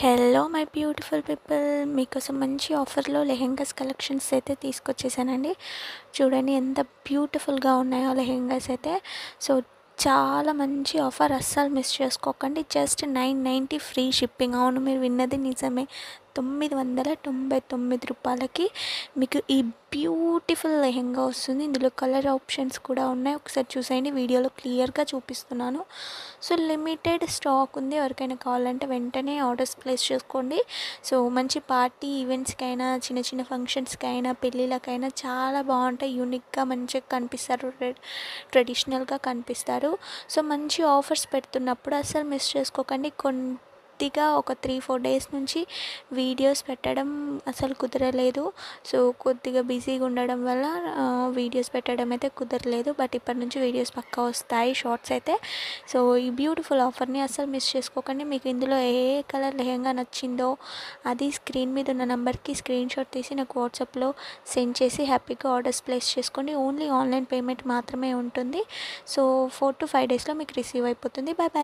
Hello my beautiful people, మీకోసం మంచి ఆఫర్లో లెహెంగాస్ కలెక్షన్స్ అయితే తీసుకొచ్చేసానండి. చూడండి ఎంత బ్యూటిఫుల్గా ఉన్నాయో లెహెంగాస్ అయితే. సో చాలా మంచి ఆఫర్, అస్సలు మిస్ చేసుకోకండి. Just 990 free shipping. అవును, మీరు విన్నది నిజమే. 999 రూపాయలకి మీకు ఈ బ్యూటిఫుల్ లెహెంగా వస్తుంది. ఇందులో కలర్ ఆప్షన్స్ కూడా ఉన్నాయి, ఒకసారి చూసేయండి. వీడియోలో క్లియర్గా చూపిస్తున్నాను. సో లిమిటెడ్ స్టాక్ ఉంది, ఎవరికైనా కావాలంటే వెంటనే ఆర్డర్స్ ప్లేస్ చేసుకోండి. సో మంచి పార్టీ ఈవెంట్స్కి అయినా, చిన్న చిన్న ఫంక్షన్స్కి అయినా, పెళ్ళిళ్ళకైనా చాలా బాగుంటాయి. యూనిక్గా మంచిగా కనిపిస్తారు, ట్రెడిషనల్గా కనిపిస్తారు. సో మంచి ఆఫర్స్ పెడుతున్నప్పుడు అస్సలు మిస్ చేసుకోకండి. కొద్దిగా ఒక 3-4 డేస్ నుంచి వీడియోస్ పెట్టడం అసలు కుదరలేదు. సో కొద్దిగా బిజీగా ఉండడం వల్ల వీడియోస్ పెట్టడం అయితే కుదరలేదు. బట్ ఇప్పటి నుంచి వీడియోస్ పక్కా వస్తాయి, షార్ట్స్ అయితే. సో ఈ బ్యూటిఫుల్ ఆఫర్ని అస్సలు మిస్ చేసుకోకండి. మీకు ఇందులో ఏ కలర్ లెహెంగా నచ్చిందో అది స్క్రీన్ మీద ఉన్న నెంబర్కి స్క్రీన్ షాట్ తీసి నాకు వాట్సాప్లో సెండ్ చేసి హ్యాపీగా ఆర్డర్స్ ప్లేస్ చేసుకోండి. ఓన్లీ ఆన్లైన్ పేమెంట్ మాత్రమే ఉంటుంది. సో 4 to 5 డేస్లో మీకు రిసీవ్ అయిపోతుంది. Bye bye.